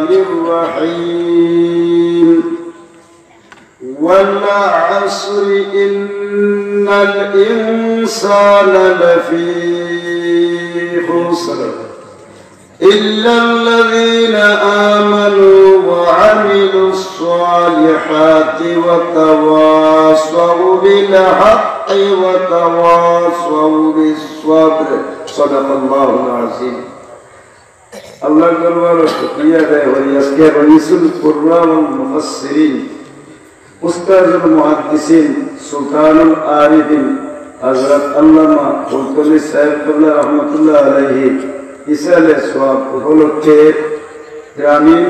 الرحمن الرحيم والعصر إن الإنسان لفي خسر إلا الذين آمنوا وعملوا الصالحات وتواصوا بالحق وتواصوا بالصبر صدق الله العظيم الله দরবার শুকরিয়া দেয় ওই আজকে রইসুল কুরআন মুফাসসিরিন উস্তাদুল মুহাদ্দিসিন সুলতানুল আরিফিন হযরত আল্লামা কুলতুবি সাহেব কিবলা রাহমাতুল্লাহ আলাইহি ইসালে সওয়াব উপলক্ষে গ্রামীণ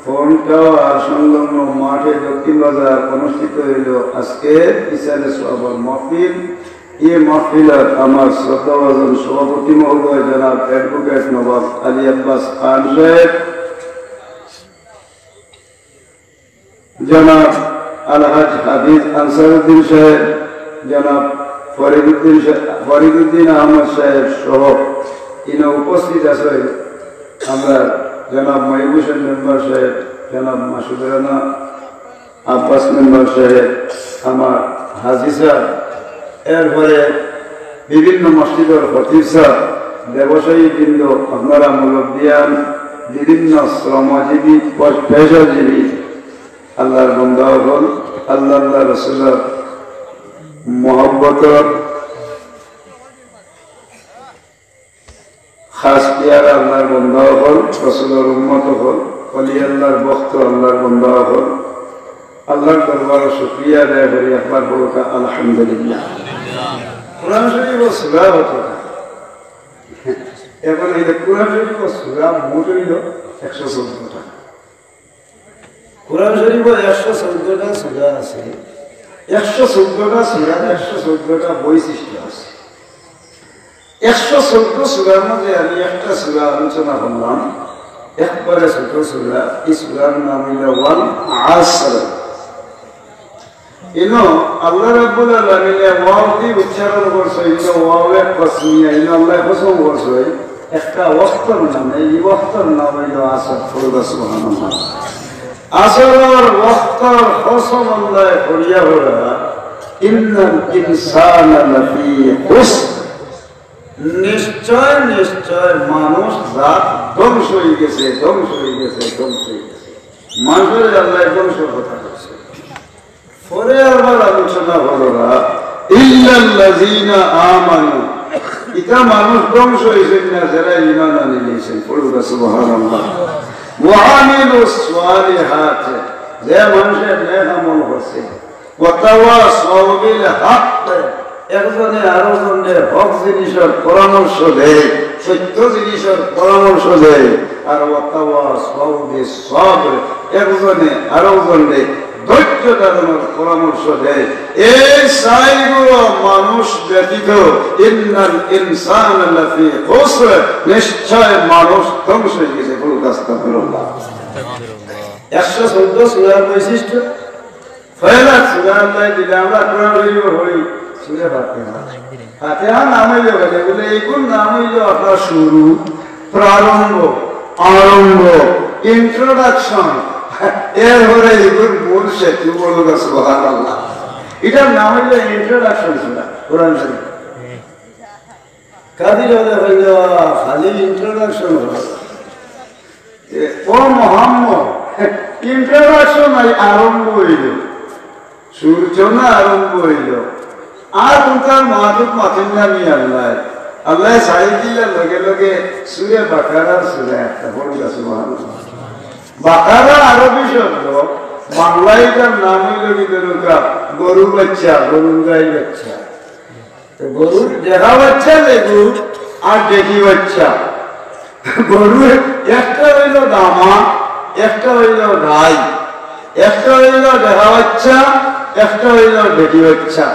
ফোন টাওয়ার সংলগ্ন মাঠে দক্ষিণ বাজার অনুষ্ঠিত হইল আজকে ইসালে সওয়াবের মাহফিল। এই মাহফিলত আমার শ্রদ্ধাভাজন সভাপতি মহোদয় জনাব অ্যাডভোকেট নবাব আলী আব্বাস খান সাহেব, জনাব আলহাজ হাফিজ আনসারউদ্দিন সাহেব, জনাব ফরিদুদ্দিন আহমদ সাহেব সহ ইনি উপস্থিত আছেন। আমরা জনাব মহিবুল হোসেন মেম্বার সাহেব, জনাব মাসুদ রানা আব্বাস মেম্বার সাহেব, আমার হাজি সাহেব, এরপরে বিভিন্ন মসজিদের খতিব সাহেব, ব্যবসায়ী বৃন্দ, আপনারা মুরব্বিয়ান, বিভিন্ন শ্রমজীবী পেশাজীবী, আল্লাহর বান্দা হল, আল্লাহ রাসূলের মহব্বতর খাস পিয়ারা আল্লাহর বান্দা হল, রাসূলের উম্মত হল, ওলি আল্লাহর ভক্ত আল্লাহর বান্দা হল, আল্লাহর দরবারে শুকরিয়া আদায় করি। একবার বলুন আলহামদুলিল্লাহ। কোরআন শরীফ ও সূরা হতো এখন এই কোরআন শরীফ ও সূরা মোট হইল 114টা। কোরআন শরীফ 114টা সূরা আছে, 114টা সূরা 114টা বৈশিষ্ট্য আছে। 114 সূরার মধ্যে আমি একটা সূরা আলোচনা করলাম, একবারে ছোট সূরা। এই সূরার নাম হইল ওয়াল আসর। ইনো আল্লাহ রাব্বুল আলামিন ওয়াও দিয়ে উচ্চারণ করছে, ইনো ওয়াওয়ে কসমিয়া, ইনো আল্লাহ কসম করছে একটা ওয়াক্তর নাম, এই ওয়াক্তর নাম হইল আসর। সুবহানাল্লাহ। আসরের ওয়াক্তর কসম আল্লাহ করিয়া বলা, ইন্নাল ইনসানা লাফি খুসর, নিশ্চয় নিশ্চয় মানুষ জাত ধ্বংস হয়ে গেছে, ধ্বংস হয়ে গেছে, ধ্বংস হয়ে গেছে। মানুষের আল্লাহ ধ্বংস কথা বলছে। পরে আবার আলোচনা হলো না ইল্লাল্লাযীনা আমানু, এটা মানুষ ধ্বংস হয়েছে না যারা ঈমান আনি নিয়েছেন। পড়ুন সুবহানাল্লাহ। ওয়া আমিলুস সালিহাত, যে মানুষের নেক আমল করছে। ওয়া তাওয়াসাউ বিল হক, একজনে আরো জনের হক জিনিসের পরামর্শ দেয়, সত্য জিনিসের পরামর্শ দেয়। আর ওয়া তাওয়াসাউ বিস সবর, একজনে আরো জনের ধৈর্য ধারণের পরামর্শ দেয়। এই চাইগুলো মানুষ ব্যতীত ইন্নাল ইনসানা লাফি খুসর, নিশ্চয় মানুষ ধ্বংস হয়ে গেছে। বলুন আস্তাগফিরুল্লাহ। 114 সূরার বৈশিষ্ট্য। পয়লা সূরা আল্লাহ দিলে আমরা কোরআন শরীফ পড়ি সূরা ফাতিহা। ফাতিহা নাম হইল বলে এইগুলো নাম হইল আপনার শুরু, প্রারম্ভ, আরম্ভ, ইন্ট্রোডাকশন। এরপরে এগুলো মূল সেতু। বলুন সুবহানাল্লাহ। এটার নাম হইল ইন্ট্রোডাকশন সূরা কোরআন শরীফ। কাদির হইল খালি ইন্ট্রোডাকশন হলো ও মুহাম্মদ, ইন্ট্রোডাকশন আরম্ভ হইল, সূচনা আরম্ভ হইল। আর তার মাদুক মাথিন নামি আল্লাহ আল্লাহ সাই দিলে লগে লগে সূরা বাকারার সূরা একটা। বলুন সুবহানাল্লাহ। বাকারা আরবি শব্দ, বাংলায় তার নাম হইল কি দরকার গরু বাচ্চা, গরু গাই বাচ্চা। গরুর দেখা বাচ্চা দেখু আর দেখি বাচ্চা। গরু একটা হইল দামা, একটা হইল গাই, একটা হইল দেখা বাচ্চা, একটা হইল দেখি বাচ্চা।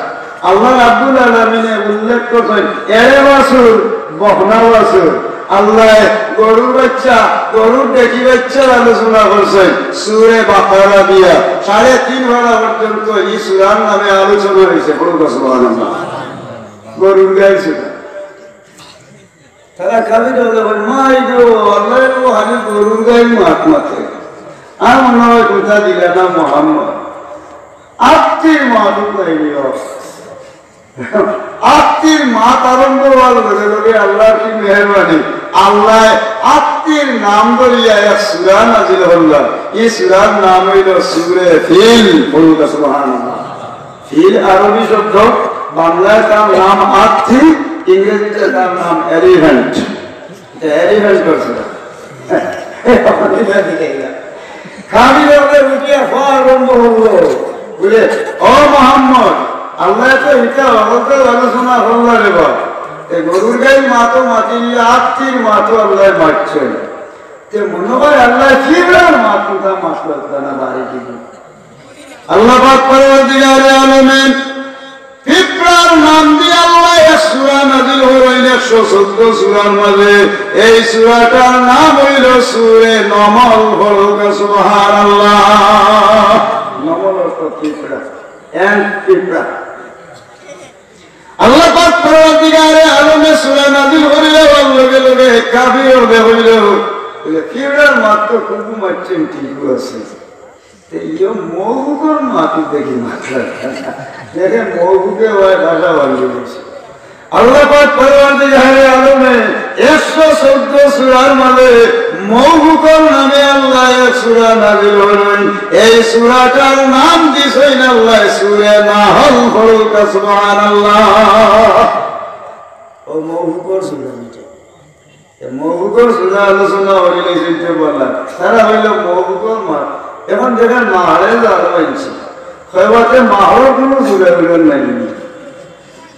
আল্লাহ রাব্বুল আলামিনে উল্লেখ করছেন এরে বাছুর, বকনা বাছুর। আল্লাহ গরুর বাচ্চা, গরুর দেখি বাচ্চার আলোচনা করছেন সূরা বাকারা দিয়া 3.5 ভাড়া পর্যন্ত এই সূরার নামে আলোচনা হয়েছে। সুবহানাল্লাহ। গরুর গাই সূরা। তারা কাবির হলে মা গো আল্লাহ হারি গরুর গাই মাত মাতে আর মনে হয় কোথা দিলে না মোহাম্মদ আত্মীর মা ঢুকাইনি আত্মীর মাত আরম্ভ হওয়ার লগে লগে আল্লাহর কি মেহরবানি আল্লাহ আত্মীর নাম ধরিয়া এক সূরা নাযিল হলো এই সূরার নাম হইল সূরা ফিল বলুন সুবহানাল্লাহ ফিল আরবি শব্দ বাংলায় তার নাম আত্মী ইংরেজিতে তার নাম এলিফ্যান্ট এলিফ্যান্ট করছে কাবিরের উঠিয়া হওয়া আরম্ভ হলো বুঝলে ও মোহাম্মদ আল্লাহ তো এটা অবস্থা আলোচনা করলো রে বাবা এই গরুর গাই মাতো মাতিলে আত্মীর মাতো আল্লাহ মারছেন তে মনে হয় আল্লাহ ফিরার মাতুটা মাতল না বাড়ি দিল আল্লাহ পাক পরওয়ারদিগারে আলামিন ফিরার নাম দিয়ে আল্লাহ এক সূরা নাযিল হইল 114 সূরার মধ্যে এই সূরাটার নাম হইল সূরা নমল বলুন সুবহানাল্লাহ নমল অর্থ ফিরা এন্ড ফিরা আল্লাহ পাক পরওয়ারদিগারে আলমে সূরা নাযিল করিলে লগে লগে কাফির হইল বলে ফিরার মাত্র খুব মারছেন ঠিক আছে তে ইও মৌগুর মাটি দেখি মাত্রা দেখে মৌগুকে ওই ভাষা বানিয়ে দিয়েছে আল্লাহ পাক পরওয়ারদিগারে আলমে 114 সূরার মধ্যে মৌগুকর নামে আল্লাহ এক সূরা নাযিল হলেন এই সূরাটার নাম দিয়েছেন আল্লাহ সূরা নাহল বলুন সুবহানাল্লাহ ও মৌগুকর সূরা এই মৌগুকর সূরা আলোচনা হইলে সেটা বললাম তারা হইল মৌগুকর মা এখন দেখেন মাহরে যারা হয়েছে কয়বাতে মাহর কোনো সূরা হইল নাই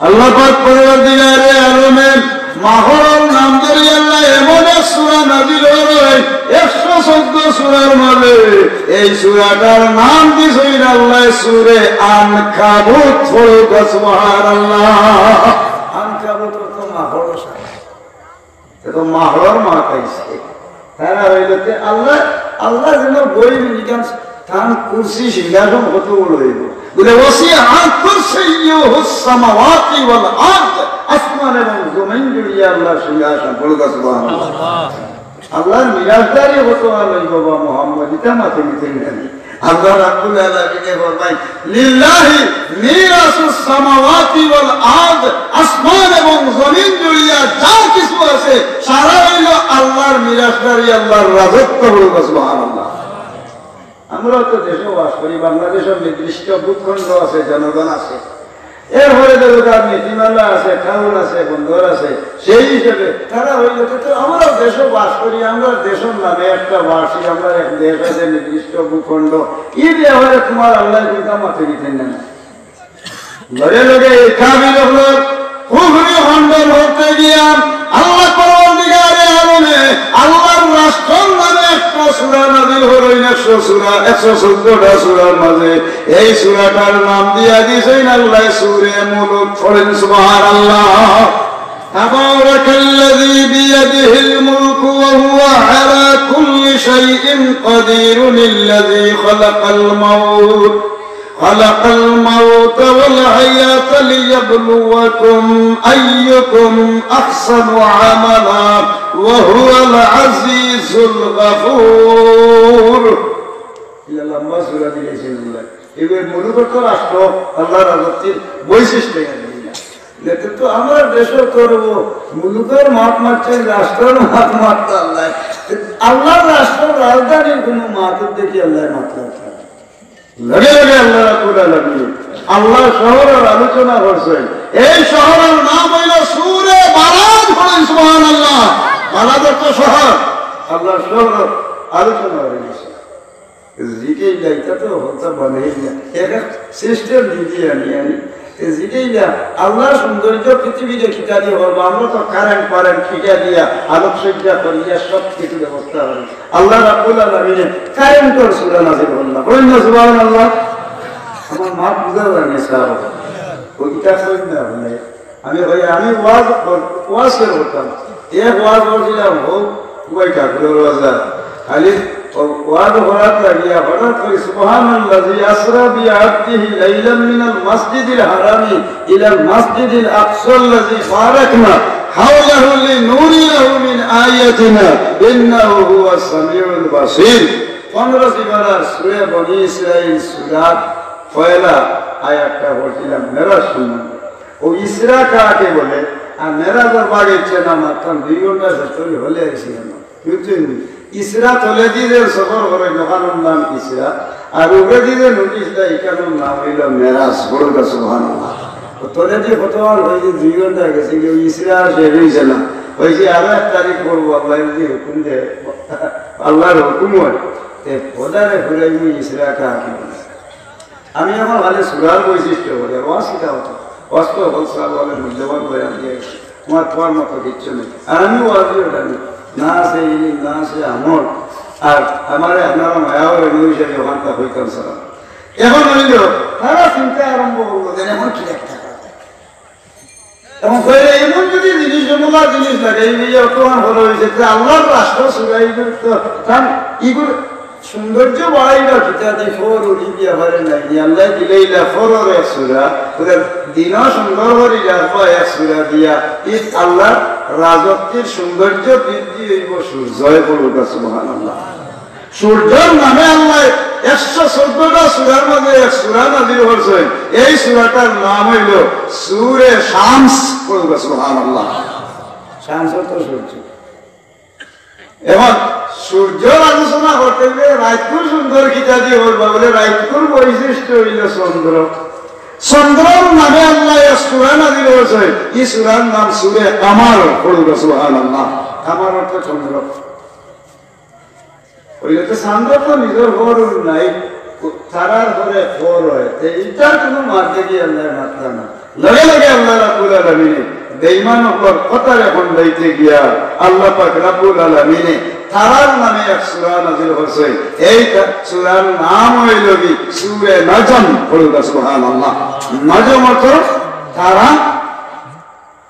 আল্লাহ পাক পরওয়ারদিগারে আলমে মাহরের নাম ধরে আল্লাহ এমন এক সূরা নাযিল হলেন 114 সূরার মধ্যে এই সূরাটার নাম দিয়েছেন আল্লাহ সূরা আনকাবুত বলুন সুবহানাল্লাহ আনকাবুত তো মাহর তো মাহর মা কইছে তারা হইলতে আল্লাহ আল্লাহ যেন বই নিকান থান কুরসি সিংহাসন কত বড় হইব বলে ওসিআ কুরসিয়ুহুস সামাওয়াতি ওয়াল আরদ আসমান এবং জমিন জুড়িয়া আল্লাহ সিংহাসন বলুন সুবহানাল্লাহ আল্লাহর মিরাজদারি কত আলাই বাবা মুহাম্মদ এটা মাতে নিতেন আল্লাহ রাব্বুল আলামিন ফরমায় লিল্লাহি মিরাসুস সামাওয়াতি ওয়াল আরদ আসমান এবং জমিন জুড়িয়া যা কিছু আছে সারা হইল আল্লাহর মিরাজদারি আল্লাহর রাজত্ব বলুন সুবহানাল্লাহ আমরা তো দেশে বাস করি বাংলাদেশের নির্দিষ্ট ভূখণ্ড আছে জনগণ আছে এরপরে দেবতার নীতিমালা আছে খাউল আছে বন্দর আছে সেই হিসেবে তারা হইল তো আমরা দেশে বাস করি আমরা দেশের নামে একটা বাসী আমরা এক দেশ আছে নির্দিষ্ট ভূখণ্ড ই ব্যাপারে তোমার আল্লাহ কথা মাথে দিতেন না লগে লগে এই কাবিল হল কুফরি খণ্ডন হতে গিয়া আল্লাহ পরওয়ারদিগারে আলমে আল্লাহর রাষ্ট্রের নামে একটা সূরা নাযিল হইল 114টা সূরার মাঝে এই সূরাটার নাম দিয়া দিয়েছেন আল্লাহ সূরা মুলক পড়েন সুবহানাল্লাহ তাবারাকাল্লাযী বিয়াদিহিল মুলকু ওয়া হুয়া আলা কুল্লি শাইইন কাদিরুন আল্লাযী খালাকাল মাউত خلق الموت والحياة ليبلوكم أيكم أحسن عملا وهو العزيز الغفور إلى لما سورة দিয়েছেন আল্লাহ এবার মূলত রাষ্ট্র আল্লাহর রাজত্বের বৈশিষ্ট্য লেকিন তো আমরা দেশে করব মুলুকের মাপ মারছেন রাষ্ট্রের মাপ মারতে আল্লাহ আল্লাহর রাষ্ট্রের রাজধানীর কোনো মাতুর দেখি আল্লাহ মাত্রা লগে লগে আল্লাহ রাব্বুল আলামিন আল্লাহ শহরের আলোচনা করছেন এই শহরের নাম হইল সূরা বালাদ বলেন সুবহানাল্লাহ বালাদ তো শহর আল্লাহ শহর আলোচনা হয়েছে জিকে যাইতা তো হতা বানাই না এক সিস্টেম দিয়ে আনি জিকেইলা আল্লাহর সৌন্দর্য পৃথিবীতে খিটালি হবো আমরা তো কারেন্ট পারেন্ট খিটা দিয়া আলোকসজ্জা করিয়া সব কিছু ব্যবস্থা হবে আল্লাহ রাব্বুল আলামিন কারেন্টের সূরা নাযিল করলেন বলেন না সুবহানাল্লাহ আমার মা বুঝা জানে স্যার ওইটা কই না বলে আমি ওয়াজ করতাম এক ওয়াজ করছিলাম হোক ওইটা রোজা খালি وقال فرات لگیا فرات سبحان الذي اسرى بعبده ليلا من المسجد الحرام الى المسجد الاقصى الذي باركنا হাওলাহু লিনুরিয়াহু মিন আয়াতিনা ইন্নাহু হুয়াস সামিউল বাসীর। 15 সিপারার সূরা বনী ইসরাঈল সূরা পয়লা আয়াতটা বলছিলাম মেরাজ সম্বন্ধে। ও ইসরা কাকে বলে? আর মেরাজের বাগে ইচ্ছে না মাত্র 2 ঘন্টা শেষ হলে আসছিলাম বুঝছেন। ইসরা তলে দিয়ে সফর করে দোকানের নাম ইসরা, আর উপরে দিয়ে নোটিশ দেয় এখানের নাম হইল মেরাজ। বড় সুবহানাল্লাহ। তলে দিয়ে কতবার হয়েছে 2 ঘন্টা গেছে, কেউ ইসরা শেষ হয়েছে না, হয়েছে আরো 1 তারিখ করবো। আল্লাহ যদি হুকুম দেয়, আল্লাহর হুকুম হয় ওদারে ঘুরে ইসরা কাকে বলে। আমি আমার ভালো সুরার বৈশিষ্ট্য বলে ওয়াজ শিখা হতো, ওয়াজ তো বলসা বলে মূল্যবান বয়ান দিয়ে তোমার তোমার মতো কিচ্ছু নেই। আর আমি ওয়াজও জানি না, আছে ইনি না আছে আমর, আর আমার আপনারা মায়াও রেডিও হিসাবে ওখানটা হইতাম সালাম। এখন হইল তারা চিন্তা আরম্ভ করবো এমন কি একটা এবং এমন যদি জিনিস জমুলা জিনিস লাগে এই নিয়ে অপমান হলো হয়েছে আল্লাহর রাষ্ট্র সুরাই তার ইগুলো সৌন্দর্য বাড়াইবা কিতাদি ফোর উড়িবিয়া পারে নাই আল্লাহ দিলেইলা ফোরের 1 সূরা ওদের দিনও সুন্দর করে রাখবা 1 সূরা দিয়া ঈদ আল্লাহর রাজত্বের সৌন্দর্য বৃদ্ধি হইব। সূর্যয় পড়ুক সুবহানাল্লাহ। সূর্যের নামে আল্লাহ 114টা সূরার মধ্যে 1 সূরা নাযিল করেছেন। এই সূরাটার নাম হইল সূরা শামস। পড়ুক সুবহানাল্লাহ। শামস তো সূর্য। এখন সূর্যের আলোচনা করতে গেলে রাইতকুর সুন্দর কিতা দিয়ে বলবা বলে রাইতকুর বৈশিষ্ট্য হইল চন্দ্র। চন্দ্রর নামে আল্লাহ 1 সূরা নাযিল করেছেন। এই সূরার নাম সূরা কামার। পড়ুক সুবহানাল্লাহ। কামার অর্থ চন্দ্র। ওইটা তো চন্দ্র তো নিজের ঘর নাই, তারার ঘরে ঘর হয়, এইটার কোনো মারতে গিয়ে আল্লাহ মাত্রা না। লগে লগে আল্লাহ রাব্বুল আলামিন বেঈমান হওয়ার কথা এখন লইতে গিয়া আল্লাহ পাক রাব্বুল আলামিন তারার নামে 1 সূরা নাযিল করেছে। এই সূরার নাম হইল কি সূরা নজম। পড়ুক সুবহানাল্লাহ। নজম অর্থ তারা,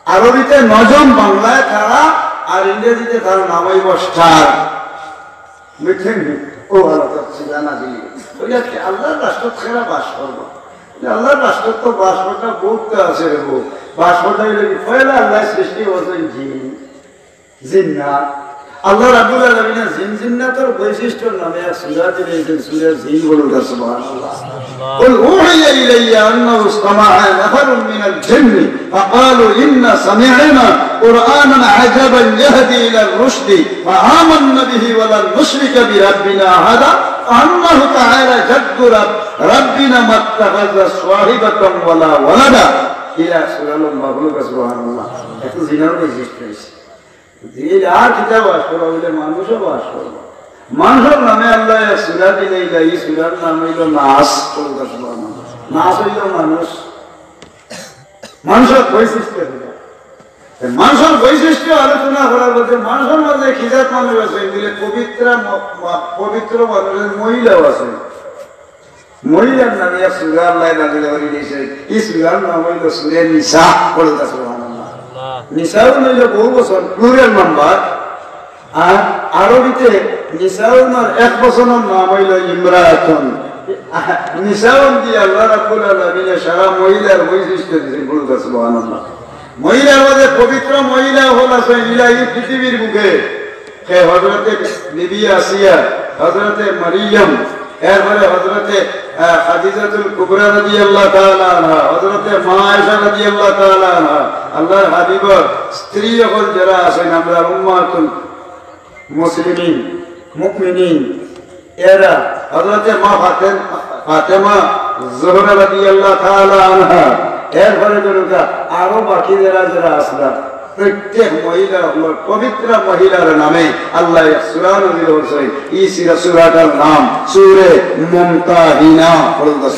আরবিতে নজম, বাংলায় তারা, আর ইংরেজিতে তার নাম হইব স্টার। বুঝছেন? ও ভালো সূরা নাযিল ওই আজকে আল্লাহর রাষ্ট্র ছেড়া বাস করবো। আল্লাহর রাষ্ট্র তো বাসটা বহুত আছে রে বউ। বাসটা হইলে কি পয়লা আল্লাহ সৃষ্টি করেছেন জিন জিন্নাত। আল্লাহ রাব্বুল আলামিন জিন জিন্নাতের বৈশিষ্ট্যের নামে 1 সূরা দিয়েছেন, সূরা জিন। বলুন সুবহানাল্লাহ। قل أوحي إلي أنه استمع نفر من الجن فقالوا إنا سمعنا قرآنا عجبا يهدي إلى الرشد فآمنا به ولن نشرك بربنا أحدا أنه تعالى جد ربنا ما اتخذ صاحبة ولا ولدا إلى سورة المبلوغ سبحان الله. এত জিনার বৈশিষ্ট্য দিলে আর কিতাব বাস করা হইলে মানুষও বাস করবো। মানুষের নামে আল্লাহ 1 সূরা দিলে এই সূরার নাম হইল নাস। নাস হইল মানুষ। মানুষের বৈশিষ্ট্য মানুষের বৈশিষ্ট্য আলোচনা করার মধ্যে মানুষের মধ্যে খিজাত মানুষ আছে, এগুলি পবিত্র মানুষের মহিলাও আছে। মহিলার নামে 1 সূরা আল্লাহ নাযিল করে দিয়েছে। এই সূরার নাম হইল সূরা নিসা। পড়তে সুবহানাল্লাহ। নিসাও হইল বহু বছর প্লুরাল নাম্বার, আর আরবিতে নিসাউর 1 বছরের নাম হইল ইমরাতুন। নিসাউন দিয়ে আল্লাহ রাব্বুল আলামিন সারা মহিলার বৈশিষ্ট্য দিয়েছেন। পড়তে সুবহানাল্লাহ। মহিলার মধ্যে পবিত্র মহিলা হল আছে ইলাহি পৃথিবীর বুকে হযরতে বিবি আসিয়া, হযরতে মারিয়াম, এরপরে হযরতে খাদিজাতুল কুবরা রাদিয়াল্লাহু তাআলা আনহা, হযরতে মা আয়েশা রাদিয়াল্লাহু তাআলা আনহা। আল্লাহর হাবিবের স্ত্রী হল যারা আছেন আমরা উম্মাতুল মুসলিমিন মুমিনিন, এরা হযরতে মা ফাতেমা জোহরা রাদিয়াল্লাহু তাআলা আনহা। এরপরে আরো বাকি যারা আসলাম প্রত্যেক মহিলা পবিত্র মহিলার নামে আল্লাহ 1 সূরা নাযিল করেছেন। এই সূরাটার নাম সূরা মুমতাহিনা।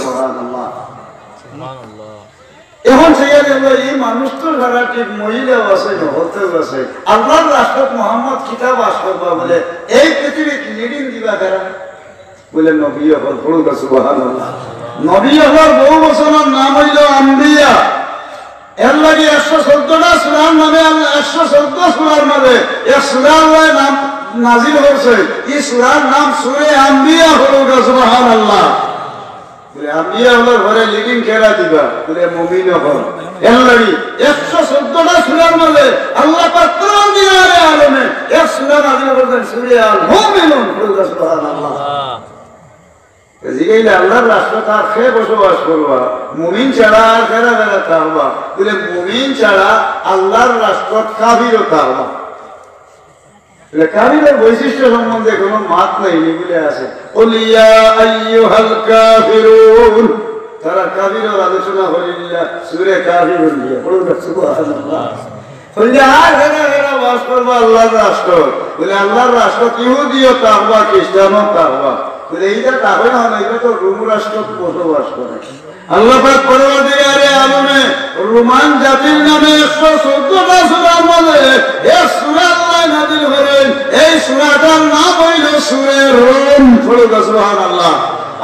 সুবহানাল্লাহ। এখন এই মানুষ তো সারা ঠিক মহিলাও আছে, হতেও আছে। আল্লাহর রাষ্ট্র মুহাম্মদ কিতাব বাস করবা বলে এই পৃথিবী লিডিং দিবা কারা বলে নবী হল। পড়ুক সুবহানাল্লাহ। নবী হল বহু বছরের নাম হইল আম্বিয়া। এর লাগে 114টা সূরার নামে 114 সূরার মধ্যে 1 সূরা আল্লাহ নাম নাযিল করেছে। এই সূরার নাম সূরা আম্বিয়া। পড়ুক সুবহানাল্লাহ। আমি আমার ঘরে লিডিং খেলা দিবা বলে মুমিন হন এর লাগি 114টা সূরার মধ্যে আল্লাহ পাক কোরআন দিয়ে আলমে এক সূরা নাযিল করেছেন সূরা আল মুমিনুন সুবহানাল্লাহ জিগাইলে আল্লাহর রাষ্ট্র তার খেয়ে বসবাস করবা মুমিন ছাড়া ফেরা ফেরা থাকবা বলে মুমিন ছাড়া আল্লাহর রাষ্ট্র কাফিরও থাকবা কাফিরের বৈশিষ্ট্য সম্বন্ধে কোনো মাত নাই বলে আছে ওলিয়া আইয়ুহাল কাফিরুন তারা কাফিরের আলোচনা করিলা সূরা কাফিরুন দিয়ে পড়ুন সুবহানাল্লাহ বলে আর ফেরা ফেরা বাস করবা আল্লাহর রাষ্ট্র বলে আল্লাহর রাষ্ট্র ইহুদিও থাকবা খ্রিস্টানও থাকবা বলে এইটা তাহলে না এটা তো রোম রাষ্ট্র বসবাস করে আল্লাহ পাক পরবর্তীকালে আলমে রোমান জাতির নামে 114টা সূরার মধ্যে এক সূরা আল্লাহ নাযিল করেন এই সূরাটার নাম হইল সূরা রোম পড়ুন সুবহানাল্লাহ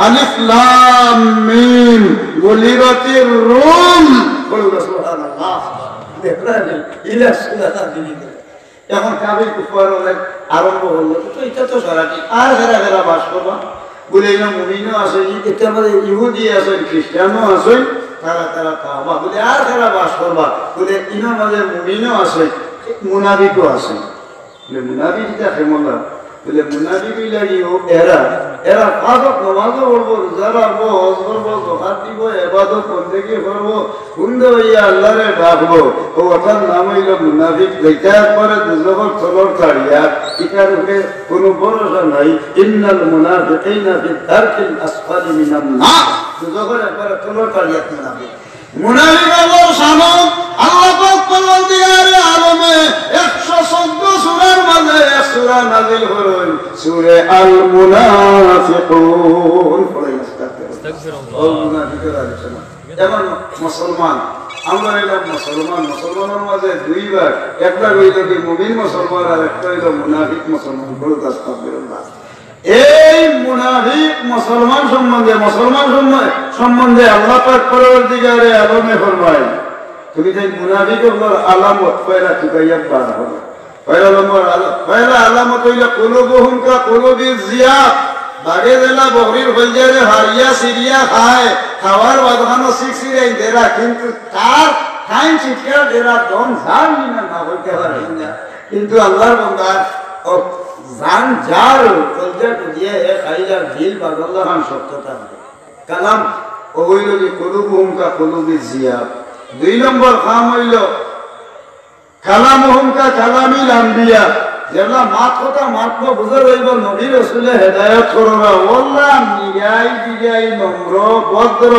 আলিফ লাম মিম গুলিরাতির রোম পড়ুন সুবহানাল্লাহ দেখলেন ইলা সূরাটা দিলি এখন কাবিল কুফার অনেক আরম্ভ হলো তো এটা তো সারাটি আর ফেরা ফেরা বাস করবা বলে এরা মুমিনও আছে এটা আমাদের ইহুদি আছে খ্রিস্টানও আছে তারা তারা কাবা বলে আর তারা বাস করবা বলে ইনার মাঝে মুমিনও আছে মুনাফিকও আছে বলে মুনাফিকটা কেমন বলে মুনাফিক লাগিও এরা এরা ফাদক নামাজও পড়বো রোজা রাখবো হজ করবো যাকাত দিব ইবাদত বন্দেগি করবো সুন্দর হইয়া আল্লাহরে ডাকবো ও ওটার নাম হইল মুনাফিক যেটা একবারে দুজকের তলর ছাড়িয়া এটার উপরে কোনো ভরসা নাই ইন্নাল মুনাফিকিনা ফি দারকিল আসফালি মিনান নার দুজকের একবারে তলর ছাড়িয়া মুনাফিক মুনাফিক আল্লাহর শান আল্লাহ পাক পরবর্তীকালে আলমে 114 সূরার মধ্যে এক সূরা নাযিল করেন সূরা আল মুনাফিকুন পড়েন আস্তাগফিরুল্লাহ ও মুনাফিকের আলোচনা যেমন মুসলমান আমরা এলাম মুসলমানের মাঝে দুইবার একটা হইল কি মুমিন মুসলমান আর একটা হইল মুনাফিক মুসলমান পড়ুন আস্তাগফিরুল্লাহ এই মুনাফিক মুসলমান সম্বন্ধে আল্লাহ পাক পরবর্তীকালে আলমে ফরমায় তুমি যে মুনাফিকের আলামত পয়লা চুকাইয়া পার হবে পয়লা আলামত হইল কুলুবুহুম কা কুলুবি জিয়াত বাগে দেলা বহরির হইজারে হারিয়া সিরিয়া খায় খাওয়ার বাদখানো সিক্সিরাই দেরা কিন্তু তার খাইন শিক্ষা দেরা দম ঝাল না হইতে পারে না কিন্তু আল্লাহর বান্দা জান যার কলজা দিয়ে খাইলার দিল বাদল্লাহ খান সত্যতা কালাম ও হইল যে কুলুবুহুম কা কুলুবি জিয়াত 2 নম্বর কাম হইল কালামুহুম কা কালামিল আম্বিয়া যেগুলা মাত কথা মাত্র বুঝে রইব নবী রাসূলে হেদায়েত করবা ওল্লা নিগাই নম্র ভদ্র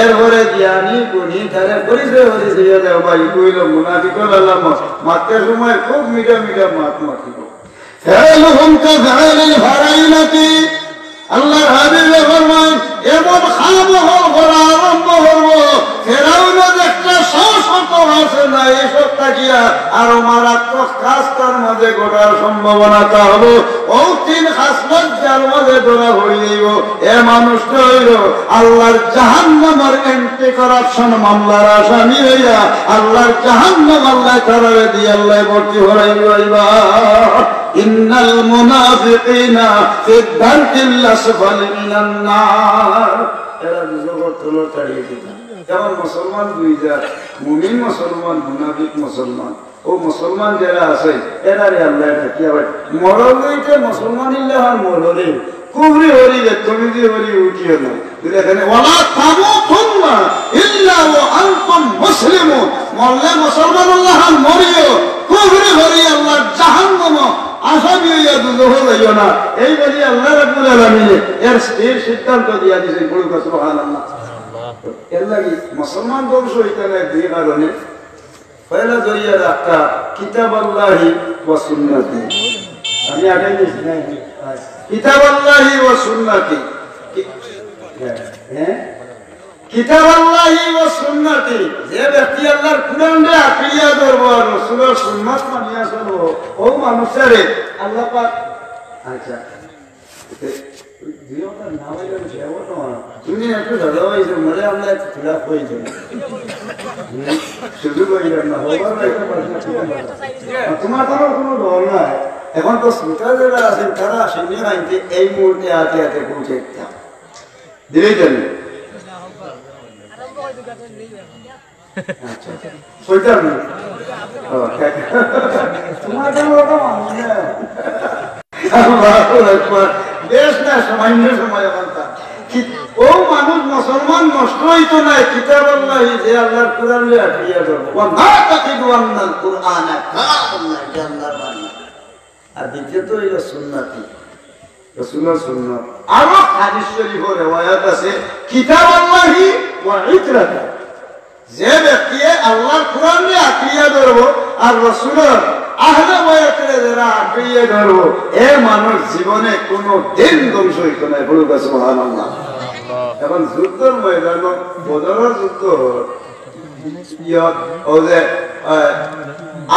এরপরে জ্ঞানী গুণী তারে পরিচয় হয়ে দেয় ভাই কইল মুনাফিকের আলামত মাতের সময় খুব মিঠা মিঠা মাত মাতিব ফেলুহুম কা ফেলিল ফারাইলাতি আল্লাহর হাবিব ফরমান এমন খামোহল করা আরম্ভ করব ফেরাউনের একটা সংস্কৃত আছে না এসব থাকিয়া আরো মারাত্মক খাস্তার মাঝে ঘটার সম্ভাবনা তা হবো ও 3 খাসলত যার মাঝে ধরা হয়ে যাইব এ মানুষটা হইল আল্লাহর জাহান্নামের এন্টি করাপশন মামলার আসামি হইয়া আল্লাহর জাহান্নাম আল্লাহ তারারে দিয়ে আল্লাহ ভর্তি হরাইবা ইন্নাল মুনাফিকিনা ফি দারকিল আসফালি মিনান নার এরা দুজকের তলর ছাড়িয়ে দিতা যেমন মুসলমান দুইটা মুমিন মুসলমান মুনাফিক মুসলমান ও মুসলমান যারা আছে এরারে আল্লাহ ডাকিয়া ভাই মরলইতে মুসলমান ইল্লাহ মরলে কুফরি হরিলে তুমি যে হরি উঠিও না এখানে ওয়ালা তামুতুন্না ইল্লা ওয়া আনতুম মুসলিমুন মরলে মুসলমান আল্লাহ মরিও কুফরি হরি আল্লাহ জাহান্নাম আসামি হইয়া দুজহ যাইও না এই বলি আল্লাহ রাব্বুল আলামিন এর সিদ্ধান্ত দিয়া দিয়েছেন বড় সুবহানাল্লাহ এর লাগি মুসলমান বংশ হইতে দুই কারণে পয়লা জরিয়া রাখা কিতাব আল্লাহি ওয়া সুন্নতি আমি আগে দিছি না কিতাব আল্লাহি ওয়া সুন্নতি কিতাব আল্লাহি ওয়া সুন্নতি যে ব্যক্তি আল্লাহর কুরআনকে আঁকড়িয়া ধরব আর রাসূলের সুন্নাত মানিয়া চলব ও মানুষের আল্লাহ পাক আচ্ছা জিওটা নাওয়াইলে যেওটা তুমি একটু দাদাইছো মরে আমরা একটু খিলাফ হই যাবে শুধু কইরা না হবার একটা প্রশ্ন তোমার কোনো ডর নাই এখন তো শ্রোতা যারা আছেন তারা শুনে আইতে এই মুহূর্তে আতে পৌঁছে দিলেই জানেন শৈতান তোমার বেশ না সামান্য সময় ও মানুষ মুসলমান নষ্ট হইতো না কিতাব আল্লাহ যে আল্লাহর কোরআন আটকিয়া ধরবো না তাকিদু আন্নাল কুরআন কাল্লাহ জান্নার বাণী আর দ্বিতীয়ত হইল সুন্নাতি রাসূলের সুন্নাত আরো হাদিস শরীফের riwayat আছে কিতাব আল্লাহি ওয়া ইতরাতা যে ব্যক্তি আল্লাহর কোরআন আটকিয়া ধরবো আর রাসূলের আহলে বায়াতের যারা আটকিয়া ধরবো এ মানুষ জীবনে কোনো দিন ধ্বংস হইতো না বলুক সুবহানাল্লাহ এখন যুদ্ধের ময়দান বদরের যুদ্ধ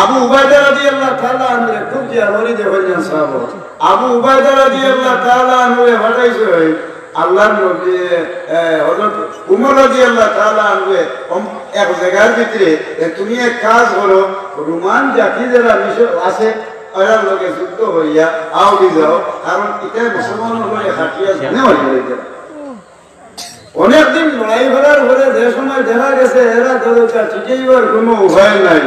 আবু উবাইদা রাদিয়াল্লাহু তাআলা আনহু খুব জিয়ারতি দেখেন সাহাবা আবু উবাইদা রাদিয়াল্লাহু তাআলা আনহু হটাইছে আল্লাহর নবী হযরত উমর রাদিয়াল্লাহু তাআলা আনহু এক জায়গার ভিতরে তুমি এক কাজ করো রোমান জাতি যারা মিশর আছে ওরা লোকে যুদ্ধ হইয়া আউলি যাও কারণ এটা মুসলমান হয়ে হাটিয়া জানে হইয়া অনেকদিন লড়াই করার পরে যে সময় দেখা গেছে এরা দলটা টিকেইবার কোনো উপায় নাই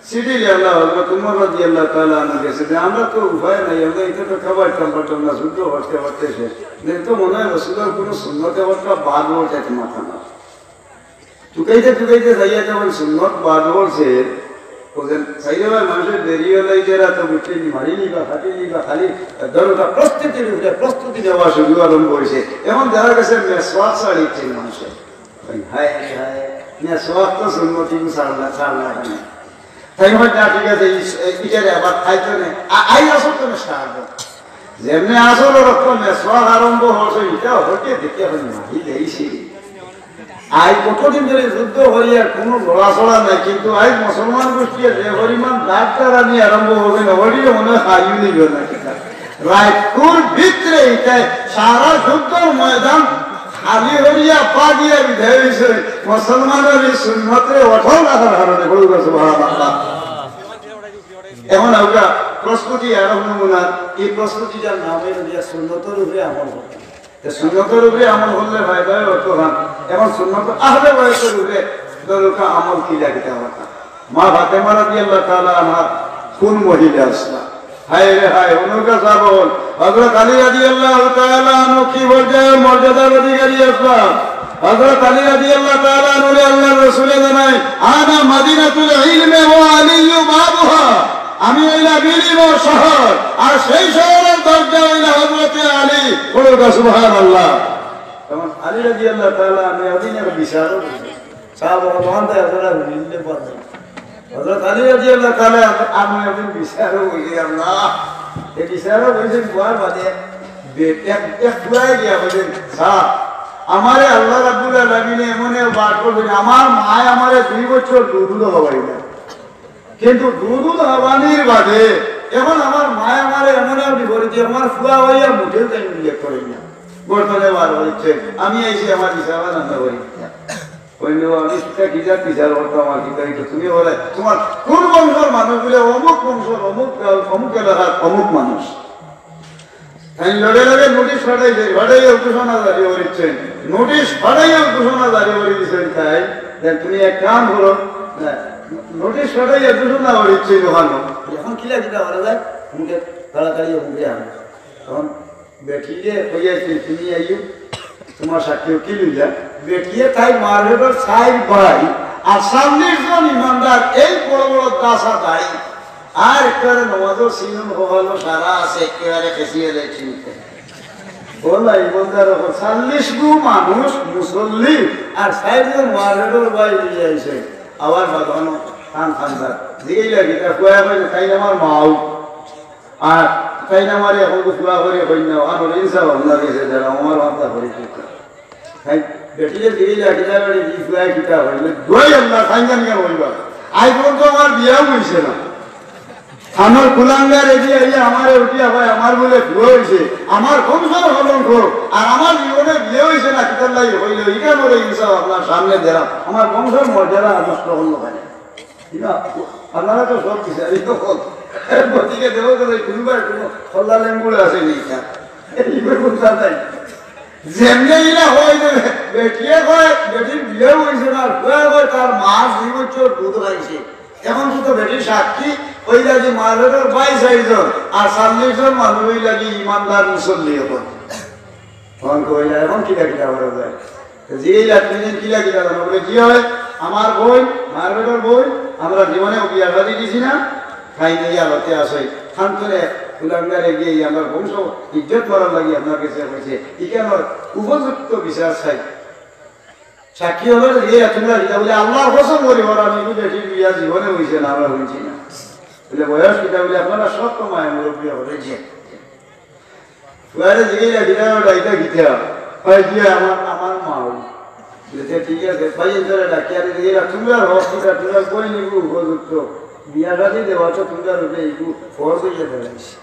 সিটি আল্লাহ হযরত উমর রাদিয়াল্লাহু তাআলা আনহু গেছে যে আমরা তো উপায় নাই আমরা এটা তো খাবার টাম্পাটাম না যুদ্ধ করতে পারতেছে কিন্তু মনে হয় রাসূলের কোনো সুন্নতে ওটা বাদ হয়ে যেতে মাথা না টুকাইতে যাইয়া যখন সুন্নত বাদ হচ্ছে ওদের সাইডে মানুষের দেরি হলে যারা তো উঠে মারিনি বা ফাটিনি বা খালি ধরোটা প্রস্তুতি নেওয়া শুরু আরম্ভ হয়েছে এমন দেখা গেছে মেসওয়াক ছাড়িচ্ছে মানুষের হায় হায় মেসওয়াক তো সুন্নতি ছাড়লা তাই হয় না ঠিক আছে ইটারে আবার খাইতে নেই আই আসল তো সাহায্য যেমনি আসল রক্ত মেসওয়াক আরম্ভ হচ্ছে এটা হতে দেখতে হয় মারি দেইছি আই কতদিন ধরে যুদ্ধ হইয়া কোনো লড়াচড়া নাই কিন্তু আজ মুসলমান গোষ্ঠীর যে পরিমাণ ডাক্তার আনি আরম্ভ হবে না হরিও মনে হয় খাইও নিবে না রায়পুর ভিতরে এটাই সারা যুদ্ধের ময়দান খালি হরিয়া পা দিয়া বিধায় হয়েছে মুসলমানের এই সুন্নতে অটল রাখার কারণে বলব সুবহানাল্লাহ এখন আমরা প্রস্তুতি আরম্ভ নমুনা এই প্রস্তুতিটার নাম হইল দিয়া সুন্নতের উপরে আমল করতে সুন্নতের উপরে আমল করলে ফায়দা হয় অত ভান এখন সুন্নত আহলে বায়াতের উপরে দরকার আমল কি লাগিতে হবে মা ফাতেমা রাদিয়াল্লাহু তাআলা আনহা কোন মহিলা আসলা হায় রে হায় ওনার যাব হযরত আলী রাদিয়াল্লাহু তাআলা আনহু কি পর্যায়ে মর্যাদার অধিকারী আসলা হযরত আলী রাদিয়াল্লাহু তাআলা আনহু আল্লাহর রাসূল জানায় আনা মদিনাতুল ইলমি ওয়া আলিয়্যু বাবুহা আমি হইলাম ইলমের শহর আর সেই শহরের দরজা হইল হযরত আলী বলুন সুবহানাল্লাহ তখন আলী রাদিয়াল্লাহু তাআলা আমি অদিনের বিচারক সাহাবা বন্ধ আপনারা মিলতে পারবেন হযরত আলী রাদিয়াল্লাহু তাআলা আমি অদিন বিচারক হই আল্লাহ এই বিচারক হইছেন গোয়ার বাদে এক পুরাই গিয়া বলেন সাহেব আমারে আল্লাহ রাব্বুল আলামিন এমনে বার করবেন আমার মা আমারে 2 বছর দুধ খাওয়াই না কিন্তু দুধ খাওয়ানির বাদে এখন আমার মা আমারে এমন বিপরীতে আমার ফুয়া হইয়া মুঠে তাই উল্লেখ করে না বর্তমানে বার হচ্ছে আমি আইসি আমার হিসাবে রান্না করি আমি সেটা গিজার বিচার করতাম আমার গীতা তুমি বলে তোমার কোন বংশের মানুষ বলে অমুক বংশের অমুক এলাকার অমুক মানুষ লড়ে লড়ে নোটিশ ফাটাইছে ফাটাইয়া ঘোষণা জারি করেছেন নোটিশ ফাটাইয়া ঘোষণা জারি করে দিচ্ছেন তাই তুমি এক কাম করো নোটিশ ফাটাইয়া ঘোষণা করেছে ওখানে এখন কিলা কিটা করা যায় মুখে তাড়াতাড়ি মুখে আনো তখন বেটিয়ে কইয়াছি তুমি আইও তোমার সাক্ষীও কি লইলা বেটিয়ে তাই মার্কেটের সাইড ভাই আর 40 জন ইমানদার এই বড় বড় দাসা দাঁড়ি আর একেবারে নমাজও সিনন হলো সারা আছে একেবারে খেসিয়ে যাচ্ছি বলা ইমানদার 40 গু মানুষ মুসল্লি আর 60 জন মার্কেটের ভাই নিয়ে আইছে আবার বাগানো খান খানদার দিয়েই লাগি তা কয়া বলে তাই আমার মাও আর তাই না মারে এখন ফুয়া করে হই না আর ইনসা ভাবনা গেছে যারা আমার মাথা করে তাই বেটিয়ে দিয়েই লাগি না বলে জি ফুয়া কিতা হইলে দুই আল্লাহ খাইজান কেন হইবা আই পর্যন্ত আমার বিয়াও হইছে না আমার কুলাঙ্গার এগিয়ে আইয়া আমার উঠিয়া ভাই আমার বলে ফুয়া হইছে আমার বংশের কলঙ্ক আর আমার জীবনে বিয়ে হইছে না কিতার লাগি হইলে এটা বলে ইনসা আপনার সামনে দিলাম আমার বংশের মর্যাদা নষ্ট হলো ভাই আপনারা তো সব বিচারি তখন গতিকে দেবো কোনোবার কোনো খোলা লেম্বুড়ে আছে নি এইবার কোনটা নাই যেমনি না হয় যে বেটিয়ে কয় বেটির বিয়ে হয়েছে না কয় তার মা 2 বছর দুধ খাইছে এখন তো বেটির সাক্ষী ওই লাগি মারের 22 জন আর 40 জন মানুষ ওই লাগি ইমানদার মুসল্লি এখন তখন কইলা এখন কিলা কিলা করা যায় যেই আপনি কিলা কিলা করা বলে কি হয় আমার বই মারের বই আমরা জীবনে বিয়া শাদী দিছি না খাই নাই আলোতে আসে খান্তরে কুলাঙ্গারে গিয়ে আমার বংশ ইজ্জত করার লাগি আপনার কাছে হয়েছে এখানে উপযুক্ত বিচার চাই সাক্ষী হলো যে তোমরা যেটা বলে আল্লাহ কসম করি ওরা আমি বেটি বিয়া জীবনে হয়েছে না আমরা হয়েছি না বলে বয়স কিটা বলে আপনারা সব সময় মুরব্বী হয়েছে ফুয়ারে জিগেইলা গিটা ডাইটা গিটা হয় কি আমার মা বলে ঠিক আছে ভাই এদের ডাকিয়ারে জিগেইলা তোমরা হসপিটাল তোমরা কই নিব উপযুক্ত বিয়া শাদী দেওয়া তো তোমরা রূপে একটু ফরজ হয়ে দাঁড়াইছে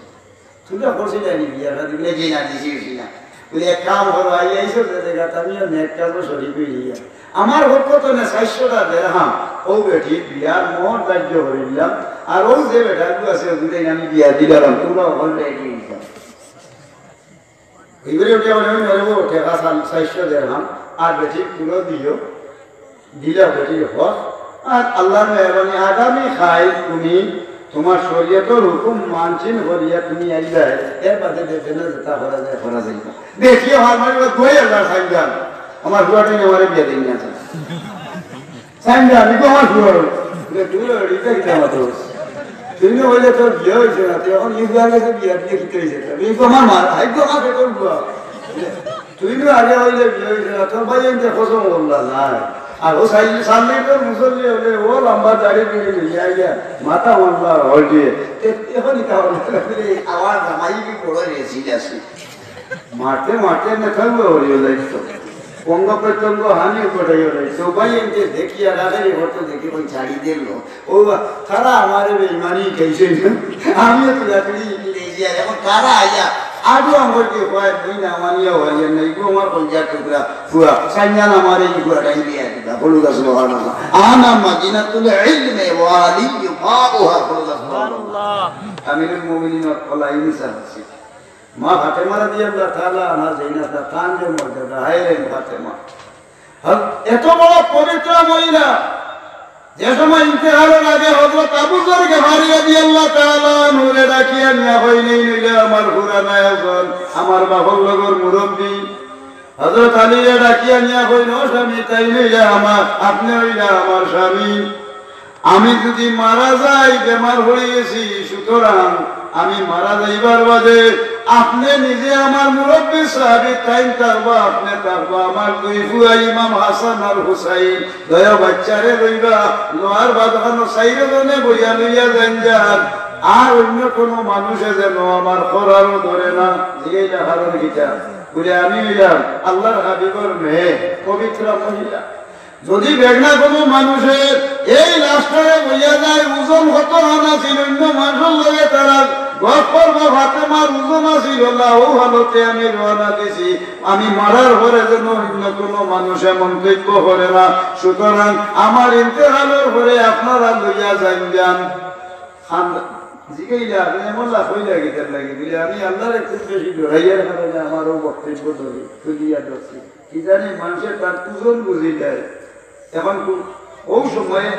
তোমরা করছি জানি বিয়া শাদী বলে যে না দিছি না বলে এক কাম করো আইসো দেখা আমিও নেট কাজও শরীর হইয়া আমার হক তো না 400টা দেড়হাম ও বেটি বিয়ার মোট দাহ্য করিলাম আর ও যে বেটাগুলো আছে ওগুলোই আমি বিয়া দিলাম তোমরা অলরেডি এইগুলো ওটা বলে আমি বলবো টাকা 400 দেড়হাম আর বেটি তুলো দিও দিলা বেটি হক আর আল্লাহর মেহরবানি আগামী খাই তুমি তোমার শরীয়তের হুকুম মানছিন করিয়া তুমি আইলা এর বাদে দেখবে না যেটা করা যায় দেখিও হার মারি 2000 সাইজান আমার বুয়াটা নিয়ে আমারে বিয়ে দিন না সাইজা আমি তো আমার বুয়া তুই রিটা কি আমাদের তুমি বলে তোর বিয়ে হয়েছে না এখন ইউবিয়া গেছে বিয়ে দিয়ে কি হয়েছে এই তো আমার মা হাইগো আমাকে তোর বুয়া তুই তো আগে হইলে বিয়ে হয়েছে না তোর ভাই এমনি কসম বললা না আর ও সামনে তো মুসল্লি হলে ও লম্বা দাড়ি দিয়ে নিয়ে মাথা মামলা হল দিয়ে এখনই তাহলে আমার জামাই কি বড় রেসিল আছে মারতে মারতে না থাকবে হরিও লাগতো অঙ্গ প্রত্যঙ্গ হানি ঘটাইও লাগতো ভাই এমনি দেখিয়া রাখারি হতো দেখি ওই ছাড়ি দিল ও তারা আমার বেইমানি খেয়েছে আমিও তো লাকড়ি ইংরেজি আর এখন তারা আইয়া আজও আমাকে কয়েক দিন আমানিও হইয়া নাই গো আমার পঞ্চায়েত টুকরা পুরা সাইজান আমার এই পুরাটাই দিয়ে দিলা বলুদা সুবহানাল্লাহ আনা মাদিনাতুল ইলমি ওয়া আলিয়ুহা বলুদা সুবহানাল্লাহ আমিরুল মুমিনিন ওয়ালাইনি সাহাসি মা ফাতেমা রাদিয়াল্লাহু তাআলা আনহা জান্নাত তানজে মর্যাদা হায়রে ফাতেমা এত বড় পবিত্র মহিলা যে সময় ইন্তেকালের আগে হযরত আবু যর গফারি রাদিয়াল্লাহু তাআলা নূরে ডাকিয়া নিয়া হইলেই নিলে আমার পুরানা একজন আমার বাবার লগর মুরব্বী হযরত আলী ডাকিয়া নিয়া হইল স্বামী তাই নিলে আমার আপনি হইলা আমার স্বামী আমি যদি মারা যাই বেমার হয়ে গেছি সুতরাং আমি মারা যাইবার বাদে আপনি নিজে আমার মুরব্বী সাহাবী তাই থাকবা আপনি থাকবা আমার দুই ফুয়া ইমাম হাসান আর হুসাইন দয়া বাচ্চারে লইবা লোহার বাঁধানো সাইরে জনে বইয়া লইয়া যান আর অন্য কোনো মানুষে যেন আমার করারও ধরে না জিগাইলা কারণ গীতা বলে আমি হইলাম আল্লাহর হাবিবর মেয়ে পবিত্র মহিলা যদি বেগনা কোনো মানুষের এই লাস্টারে বইয়া যায় ওজন কত হানা ছিল অন্য মানুষের লগে তারা গপ্পর বা ফাতেমার ওজন আছিল ও হালতে আমি রওনা দিছি আমি মারার পরে যেন অন্য কোনো মানুষে মন্তব্য করে না সুতরাং আমার ইন্তেকালের পরে আপনারা লইয়া যান জিগাইলা আপনি এমন লাভ হইলা গীতার লাগে বলে আমি আল্লাহরে খুব বেশি ডরাইয়ার কারণে আমারও বক্তব্য ধরি তুলিয়া ধরছি কি জানি মানুষের তার ওজন বুঝি যায় এখন ও সময়ে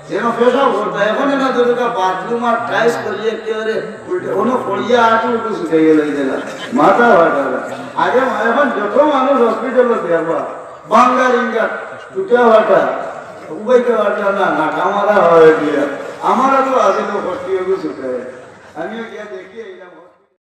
যেন পেশাও করতে এখন না যেটা বাথরুম আর টাইস করিয়ে একেবারে উল্টে কোনো পড়িয়া আটু উঠু শুকাই গেল মাথা ভাটা আগে এখন যত মানুষ হসপিটালে দেখবা বাঙ্গার ইঙ্গার টুটা ভাটা উবাইতে ভাটা না নাকা মারা হয় দিয়া আমারও তো আসিল কষ্টি শুকায় আমিও গিয়া